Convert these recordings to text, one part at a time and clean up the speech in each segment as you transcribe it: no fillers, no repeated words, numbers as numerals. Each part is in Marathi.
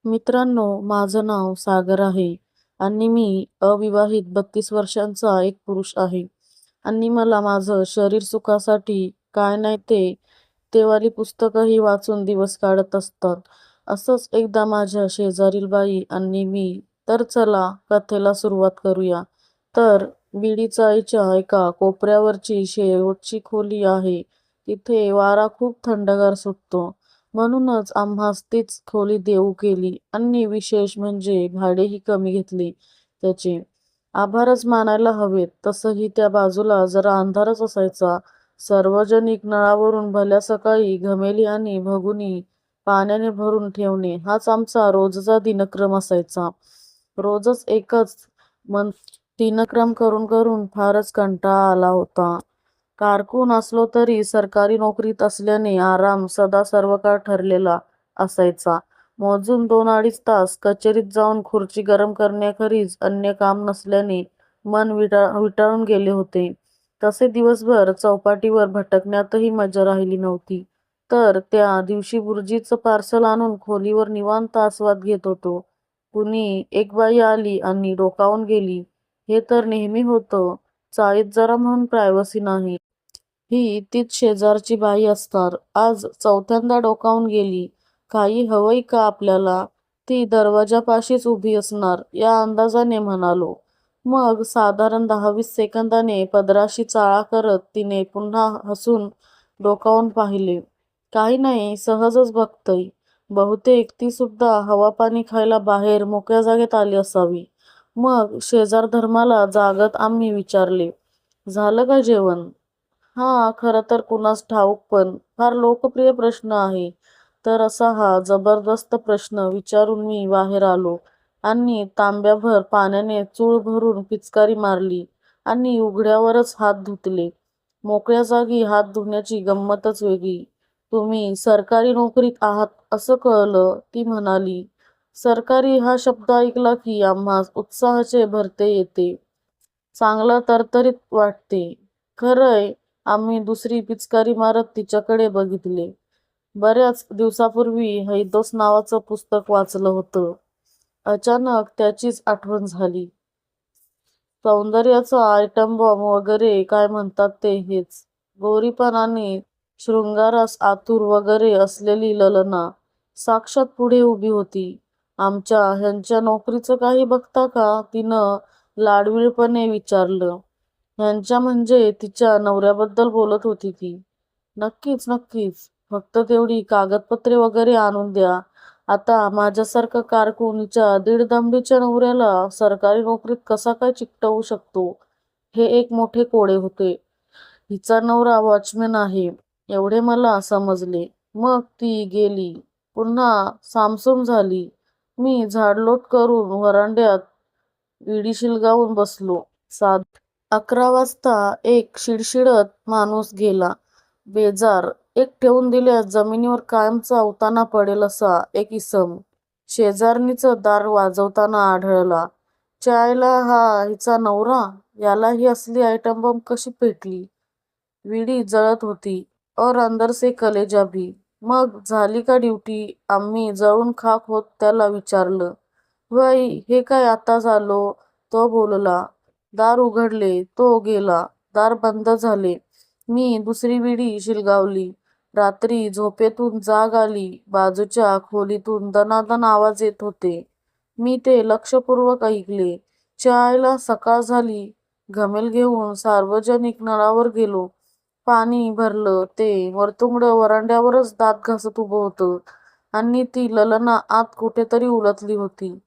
मित्रांनो, माझं नाव सागर आहे आणि मी अविवाहित 32 वर्षांचा एक पुरुष आहे आणि मला माझं शरीर सुखासाठी काय नाही ते वाली पुस्तकंही वाचून दिवस काढत असतात. असंच एकदा माझ्या शेजारील बाई आणि मी, तर चला कथेला सुरुवात करूया. तर बीडी चाळीच्या एका कोपऱ्यावरची शेवटची खोली आहे. तिथे वारा खूप थंडगार सुटतो. म्हणूनच आम्हास तीच खोली देऊ केली आणि विशेष म्हणजे भाडेही कमी घेतले त्याचे. आभारच मानायला हवेत. तसंही त्या बाजूला जरा अंधारच असायचा. सार्वजनिक नळावरून भल्या सकाळी घमेली आणि भगुनी पाण्याने भरून ठेवणे हाच आमचा रोजचा दिनक्रम असायचा. रोजच एकच मन दिनक्रम करून करून फारच कंटाळा आला होता. कारकून असलो तरी सरकारी नोकरीत असल्याने आराम सदा सर्वकाळ ठरलेला असायचा. मोजून 2-2.5 तास कचेरीत जाऊन खुर्ची गरम करण्याखेरीज अन्य काम नसल्याने मन विटाळून गेले होते. तसे दिवसभर चौपाटीवर भटकण्यातही मजा राहिली नव्हती. तर त्या दिवशी बुर्जीचं पार्सल आणून खोलीवर निवांत आस्वाद घेत होतो. कुणी एक बाई आली आणि डोकावून गेली. हे तर नेहमी होतं. चाळीत जरा म्हणून प्रायव्हसी नाही. ही तीच शेजारची बाई असणार. आज चौथ्यांदा डोकावून गेली. काही हवंय का आपल्याला? ती दरवाजापाशीच उभी असणार या अंदाजाने म्हणालो. मग साधारण 10-20 सेकंदाने पदराशी चाळा करत तिने पुन्हा हसून डोकावून पाहिले. काही नाही, सहजच बघतय. बहुतेक ती सुद्धा हवा-पाणी खायला बाहेर मोकळ्या जागेत आली असावी. मग शेजारधर्माला जागत आम्ही विचारले, झालं का जेवण? खरं तर कुणास ठाऊक, पण फार लोकप्रिय प्रश्न आहे. तर असा हा जबरदस्त प्रश्न विचारून मी बाहेर आलो आणि तांब्याभर पाण्याने चूळ भरून पिचकारी मारली आणि उघड्यावरच हात धुतले. मोकळ्या जागी हात धुण्याची गंमतच वेगळी. तुम्ही सरकारी नोकरीत आहात असं कळलं, ती म्हणाली. सरकारी हा शब्द ऐकला की आम्हास उत्साहाचे भरते येते. चांगलं तरतरीत वाटते. खरंय. आम्ही दुसरी पिचकारी मारत तिच्याकडे बघितले. बऱ्याच दिवसापूर्वी हैदोस नावाचं पुस्तक वाचलं होतं. अचानक त्याचीच आठवण झाली. सौंदर्याचा आयटम बॉम्ब वगैरे काय म्हणतात ते हेच. गोरीपण आणि शृंगारास आतुर वगैरे असलेली ललना साक्षात पुढे उभी होती. आमच्या ह्यांच्या नोकरीचं काही बघता का? तिनं लाडविळपणे विचारलं. ह्यांच्या म्हणजे तिच्या नवऱ्याबद्दल बोलत होती ती. नक्कीच नक्कीच. फक्त तेवढी कागदपत्रे वगैरे आणून द्या. आता माझ्यासारखा कारकुनीच्या दीडदमडीच्या नवऱ्याला सरकारी नोकरीत कसा काय चिकटवू शकतो, हे एक मोठे कोडे होते. हिचा नवरा वॉचमॅन आहे एवढे मला समजले. मग ती गेली. पुन्हा सामसूम झाली. मी झाडलोट करून व्हरांड्यात विडी शिलगावून बसलो. 11 वाजता एक शिडशिडत माणूस गेला. बेजार. एक ठेवून दिल्यास जमिनीवर कायमचा उताना पडेल असा एक इसम शेजारणीचं दार वाजवताना आढळला. चायला हा हिचा नवरा? याला ही असली आयटम बॉम्ब कशी पेटली? विडी जळत होती. और अंदर से कलेजा भी. मग झाली का ड्युटी? आम्ही जळून खाक होत त्याला विचारलं. वय, हे काय आता झालो? तो बोलला. दार उघडले. तो गेला. दार बंद झाले. मी दुसरी विडी शिलगावली. रात्री झोपेतून जाग आली. बाजूच्या खोलीतून दणादण आवाज येत होते. मी ते लक्षपूर्वक ऐकले. चायला सकाळ झाली. घमेल घेऊन सार्वजनिक नळावर गेलो. पाणी भरलं. ते वरतुंगड वरांड्यावरच दात घासत उभं होतं आणि ती ललना आत कुठेतरी उलटली होती.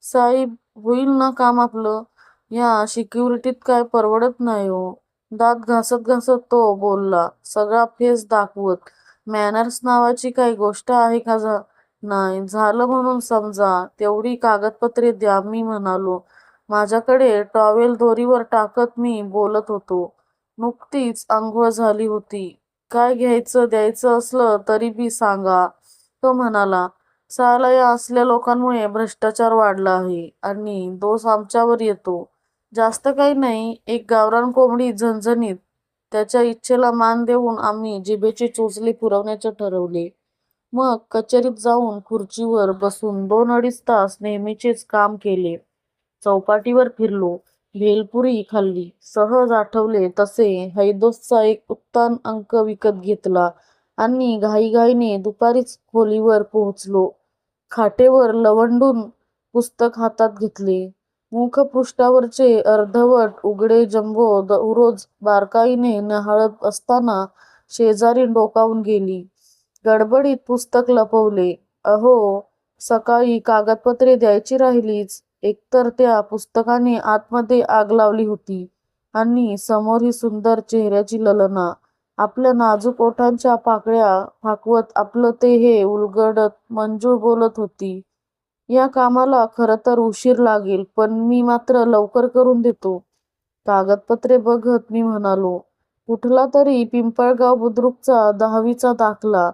साहेब, होईल ना काम आपलं? ह्या सिक्युरिटीत काय परवडत नाही हो. दात घासत घासत तो बोलला, सगळा फेस दाखवत. मॅनर्स नावाची काही गोष्ट आहे का? नाही. झालं म्हणून समजा. तेवढी कागदपत्रे द्या, मी म्हणालो. माझ्याकडे टॉवेल दोरीवर टाकत मी बोलत होतो. नुकतीच आंघोळ झाली होती. काय घ्यायचं द्यायचं असलं तरी बी सांगा, तो म्हणाला. साला या असल्या लोकांमुळे भ्रष्टाचार वाढला आहे आणि दोष आमच्यावर येतो. जास्त काही नाही, एक गावरान कोंबडी झणझणीत. त्याच्या इच्छेला मान देऊन आम्ही जिभेची चोचली पुरवण्याचे ठरवले. मग कचेरीत जाऊन खुर्चीवर बसून 2-2.5 तास नेहमीचेच काम केले. चौपाटीवर फिरलो, भेलपुरी खाल्ली, सहज आठवले तसे हैदोसचा एक उत्तम अंक विकत घेतला आणि घाईघाईने दुपारीच खोलीवर पोहोचलो. खाटेवर लवंडून पुस्तक हातात घेतले. मुखपृष्ठावरचे अर्धवट उघडे जंबो दररोज बारकाईने न्याहाळत असताना शेजारी डोकावून गेली. गडबडीत पुस्तक लपवले. अहो, सकाळी कागदपत्रे द्यायची राहिलीच. एकतर त्या पुस्तकाने आतमध्ये आग लावली होती आणि समोर ही सुंदर चेहऱ्याची ललना आपल्या नाजूक ओठांच्या पाकळ्या फाकवत आपलं ते हे उलगडत मंजूळ बोलत होती. या कामाला खरं तर उशीर लागेल, पण मी मात्र लवकर करून देतो. कागदपत्रे बघत मी म्हणालो, कुठला तरी पिंपळगाव बुद्रुकचा 10वीचा दाखला,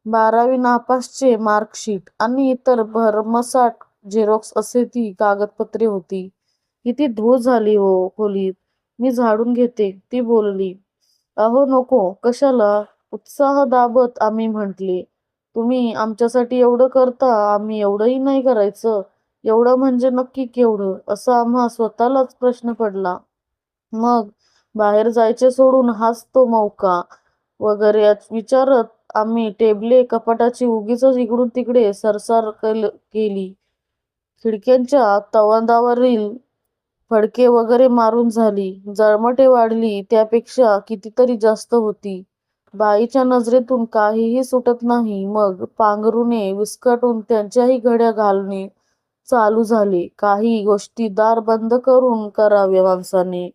12वी नापासचे मार्कशीट आणि इतर भरमसाठ झेरॉक्स असे ती कागदपत्रे होती. किती धूळ झाली हो खोलीत. मी झाडून घेते, ती बोलली. अहो नको, कशाला? उत्साह दाबत आम्ही म्हटले. तुम्ही आमच्यासाठी एवढं करता, आम्ही एवढंही नाही करायचं. एवढं म्हणजे नक्की केवढं? असा आम्हा स्वतःलाच प्रश्न पडला. मग बाहेर जायचे सोडून हाच तो मौका वगैरे विचारत आम्ही टेबले कपाटाची उगीच इकडून तिकडे सरसार केली. खिडक्यांच्या तवांदावरील फडके वगैरे मारून झाली. जळमटे वाढली त्यापेक्षा कितीतरी जास्त होती. बाईच्या नजरेतून काहीही सुटत नाही. मग पांघरुणे विस्कटून त्यांच्याही घड्या घालणे चालू झाले. काही गोष्टी दार बंद करून कराव्या माणसाने.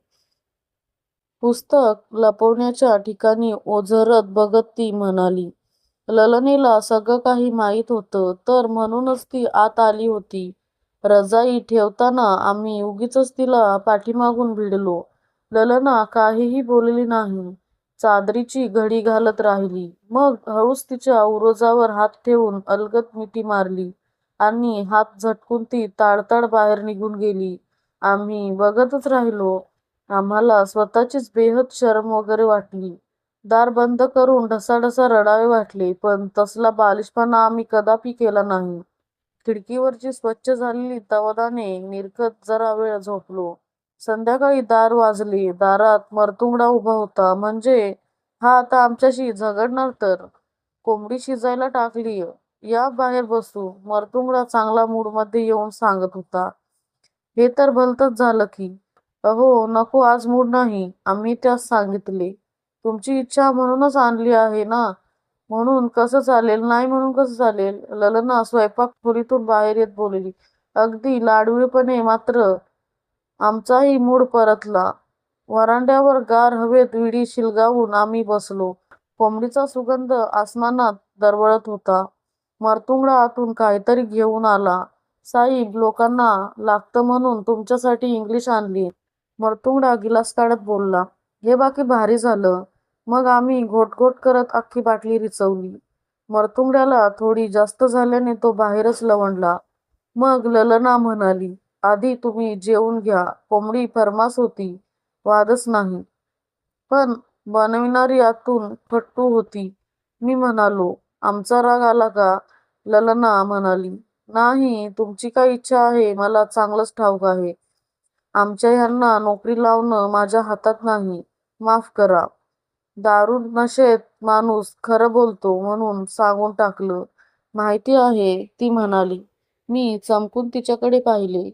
पुस्तक लपवण्याच्या ठिकाणी ओझरत बघत ती म्हणाली, ललनेला सगळं काही माहीत होतं, तर म्हणूनच ती आत आली होती. रजाई ठेवताना आम्ही उगीचच तिला पाठीमागून भिडलो. ललना काहीही बोलली नाही. चादरीची घडी घालत राहिली. मग हळूच तिच्या उरोजावर हात ठेवून अलगद मिठी मारली आणि हात झटकून ती ताडताड बाहेर निघून गेली. आम्ही बघतच राहिलो. आम्हाला स्वतःचीच बेहद शरम वगैरे वाटली. दार बंद करून ढसाढसा रडावे वाटले, पण तसला बालिशपणा आम्ही कदापि केला नाही. खिडकीवरची स्वच्छ झालेली तवादाने निरखत जरा वेळ झोपलो. संध्याकाळी दार वाजले. दारात मरतुंगडा उभा होता. म्हणजे हा आता आमच्याशी झगडणार तर. कोंबडी शिजायला टाकलीय, या बाहेर बसू, मरतुंगडा चांगला मूडमध्ये येऊन सांगत होता. हे तर भलतंच झालं की. अहो नको, आज मूड नाही, आम्ही त्यास सांगितले. तुमची इच्छा म्हणूनच आणली आहे ना. म्हणून कसं चालेल? नाही म्हणून कसं चालेल? ललना स्वयंपाक खोलीतून बाहेर येत बोलली. अगदी लाडूळपणे. मात्र आमचाही मूड परतला. वरांड्यावर गार हवेत विडी शिलगावून आम्ही बसलो. कोंबडीचा सुगंध आसमनात दरवळत होता. मरतुंगडा आतून काहीतरी घेऊन आला. साईब, लोकांना लागतं म्हणून तुमच्यासाठी इंग्लिश आणली. मरतुंगडा गिलास काढत बोलला. हे बाकी भारी झालं. मग आम्ही घोटघोट करत अख्खी बाटली रिचवली. मरतुंगड्याला थोडी जास्त झाल्याने तो बाहेरच लवंडला. मग ललना म्हणाली, आधी तुम्ही जेवून घ्या. कोंबडी फर्मास होती, वादच नाही. पण बनविणारी आतून फट्टू होती. मी म्हणालो, आमचा राग आला का? ललना म्हणाली, नाही, तुमची काय इच्छा आहे मला चांगलंच ठाऊक आहे. आमच्या ह्यांना नोकरी लावणं माझ्या हातात नाही. माफ करा. दारू नशेत माणूस खरं बोलतो म्हणून सांगून टाकलं. माहिती आहे, ती म्हणाली. मी चमकून तिच्याकडे पाहिले.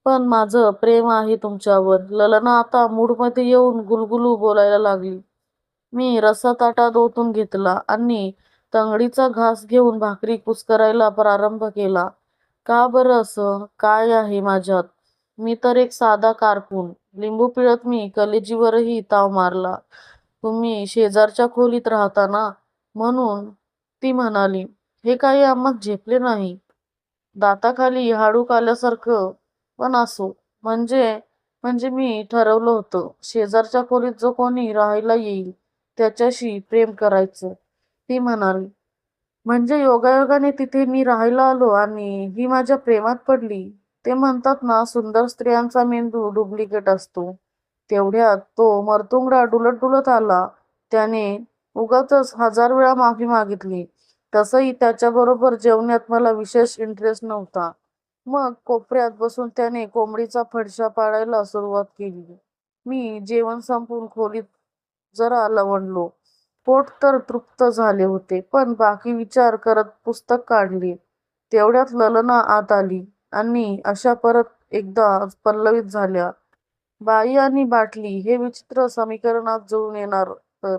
पण माझं प्रेम आहे तुमच्यावर. ललना आता मूडमध्ये येऊन गुलगुलू बोलायला लागली. मी रस्सा ताटात ओतून घेतला आणि तंगडीचा घास घेऊन भाकरी कुस्करायला प्रारंभ केला. का बरं असं? काय आहे माझ्यात? मी तर एक साधा कारकून. लिंबू पिळत मी कलेजीवरही ताव मारला. तुम्ही शेजारच्या खोलीत राहता ना, म्हणून. ती म्हणाली. हे काही आम्हास झेपले नाही. दाताखाली हाडूक आल्यासारखं. पण असो. म्हणजे म्हणजे मी ठरवलं होतं, शेजारच्या खोलीत जो कोणी राहायला येईल त्याच्याशी प्रेम करायचं. ती म्हणाली. म्हणजे योगायोगाने तिथे मी राहायला आलो आणि ही माझ्या प्रेमात पडली. ते म्हणतात ना, सुंदर स्त्रियांचा मेंदू डुप्लिकेट असतो. तेवढ्यात तो मरतुंगडा डुलत डुलत आला. त्याने उगाचच 1000 वेळा माफी मागितली. तसंही त्याच्याबरोबर जेवण्यात मला विशेष इंटरेस्ट नव्हता. मग कोपऱ्यात बसून त्याने कोंबडीचा फडशा पाडायला सुरुवात केली. मी जेवण संपवून खोलीत जरा लवंडलो. पोट तर तृप्त झाले होते, पण बाकी विचार करत पुस्तक काढले. तेवढ्यात ललना आत आली आणि अशा परत एकदा पल्लवित झाल्या. बाई आणि बाटली हे विचित्र समीकरणात जुळून येणार तर.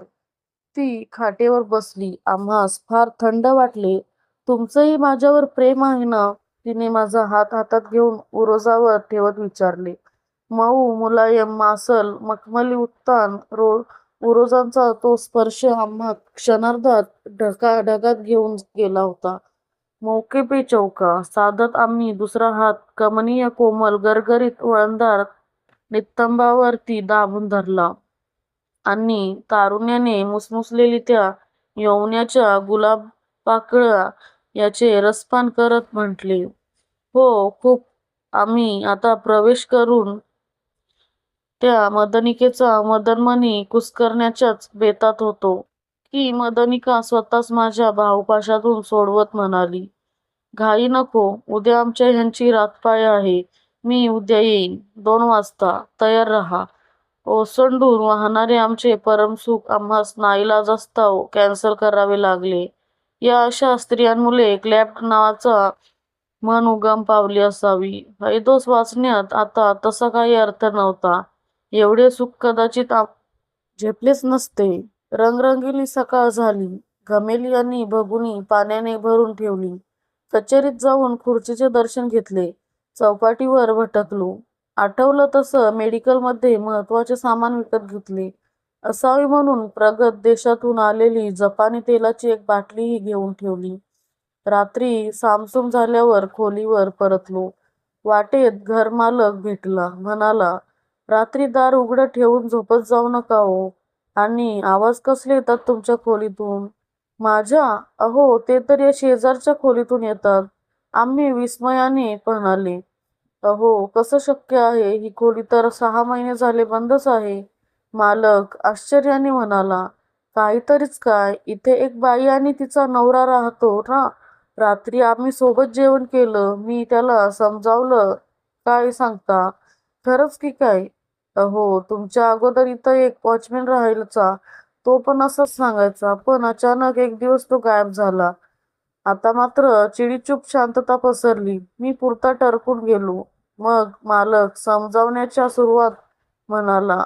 ती खाटेवर बसली. आम्हास फार थंड वाटले. तुमचंही माझ्यावर प्रेम आहे ना? तिने माझा हात हातात घेऊन उरोजावर ठेवत विचारले. मऊ मुलायम मासल मखमली उत्तान उरोजांचा तो स्पर्श आम्हा क्षणार्धात ढगात घेऊन गेला होता. मौके पे चौका साधत आम्ही दुसरा हात कमनीय कोमल गरगरीत वळणदार नितंबावरती दाबून धरला आणि तारुण्याने मुसमुसलेली त्या यौवनाच्या गुलाबपाकळ्या याचे रसपान करत म्हटले, हो खूप. आम्ही आता प्रवेश करून त्या मदनिकेचा मदनमणी कुस्करण्याच्याच बेतात होतो की मदनिका स्वतःच माझ्या भावपाशातून सोडवत म्हणाली, घाई नको, उद्या आमच्या ह्यांची रातपाळी आहे. मी उद्या येईन 2 वाजता, तयार रहा. ओसंडून वाहणारे आमचे परमसुख आम्हास नाईलाजास्तव कॅन्सल करावे लागले. या अशा स्त्रियांमुळे क्लॅप्ट नावाचा मन उगम पावली असावी. हैदोस वाचण्यात आता तसा काही अर्थ नव्हता. एवढे सुख कदाचित झेपलेच नसते. रंगरंगीली सकाळ झाली. घमेली आणि भगुनी पाण्याने भरून ठेवली. कचेरीत जाऊन खुर्चीचे दर्शन घेतले. चौपाटीवर भटकलो. आठवलं तसं मेडिकलमध्ये महत्वाचे सामान विकत घेतले. असावी म्हणून प्रगत देशातून आलेली जपानी तेलाची एक बाटलीही घेऊन ठेवली. रात्री सामसूम झाल्यावर खोलीवर परतलो. वाटेत घरमालक भेटला. म्हणाला, रात्री दार उघडं ठेवून झोपत जाऊ नका हो. आणि आवाज कसले येतात तुमच्या खोलीतून? माझ्या? अहो, ते तर या शेजारच्या खोलीतून येतात. आम्ही विस्मयाने म्हणाले. अहो, कसं शक्य आहे? ही खोली तर 6 महिने झाले बंदच आहे. मालक आश्चर्याने म्हणाला, काहीतरीच काय, इथे एक बाई आणि तिचा नवरा राहतो ना. रात्री आम्ही सोबत जेवण केलं. मी त्याला समजावलं. काय सांगता? खरंच की काय? अहो, तुमच्या अगोदर इथं एक वॉचमॅन राहायचा. तो पण असंच सांगायचा, पण अचानक एक दिवस तो गायब झाला. आता मात्र चिडीचूप शांतता पसरली. मी पुरता टरकून गेलो. मग मालक समजावण्याच्या सुरुवात म्हणाला,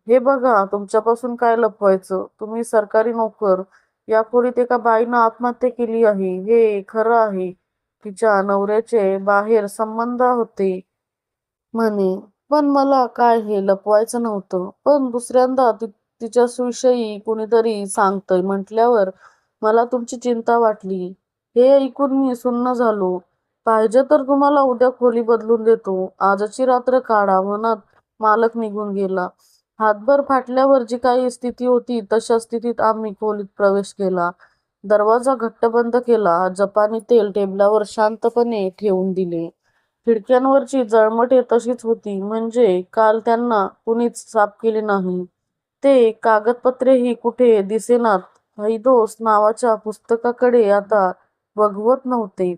हे बघा, तुमच्यापासून काय लपवायचं? तुम्ही सरकारी नोकर. या खोलीत एका बाईनं आत्महत्या केली आहे, हे खरं आहे. तिच्या नवऱ्याचे बाहेर संबंध होते म्हणे. पण मला काय हे लपवायचं नव्हतं. पण दुसऱ्यांदा तिच्याविषयी कुणीतरी सांगतंय म्हटल्यावर मला तुमची चिंता वाटली. हे ऐकून मी सुन्न झालो. पाहिजे तर तुम्हाला उद्या खोली बदलून देतो. आजची रात्र काढा, म्हणत मालक निघून गेला. हातभर फाटल्यावर जी काही स्थिती होती तशा स्थितीत आम्ही खोलीत प्रवेश केला. दरवाजा घट्ट बंद केला. जपानी तेल टेबलावर शांतपणे ठेवून दिले. खिडक्यांवरची जळमटे तशीच होती, म्हणजे काल त्यांना कुणीच साफ केले नाही. ते कागदपत्रेही कुठे दिसेनात. हैदोस नावाच्या पुस्तकाकडे आता बघवत नव्हते.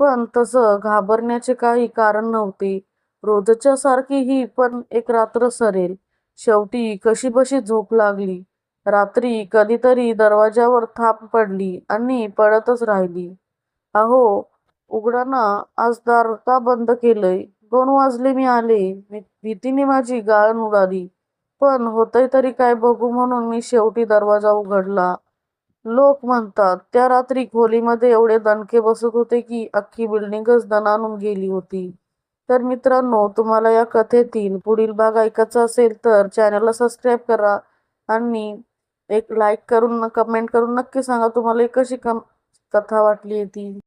पण तसं घाबरण्याचे काही कारण नव्हते. रोजच्या सारखी ही पण एक रात्र सरेल. शेवटी कशीबशी झोप लागली. रात्री कधीतरी दरवाजावर थाप पडली आणि पडतच राहिली. अहो, उघडा ना, आज दार का बंद केलंय? 2 वाजले मी आले. भीतीने माझी गाळण उडाली. पण होतंय तरी काय बघू म्हणून मी शेवटी दरवाजा उघडला. लोक म्हणतात त्या रात्री खोलीमध्ये एवढे दणके बसत होते की अख्खी बिल्डिंगच दणाणून गेली होती. तर मित्रांनो, तुम्हाला या कथेतील पुढील भाग ऐकायचा असेल तर चॅनलला सबस्क्राईब करा आणि एक लाईक करून कमेंट करून नक्की सांगा तुम्हाला कशी कथा वाटली ती.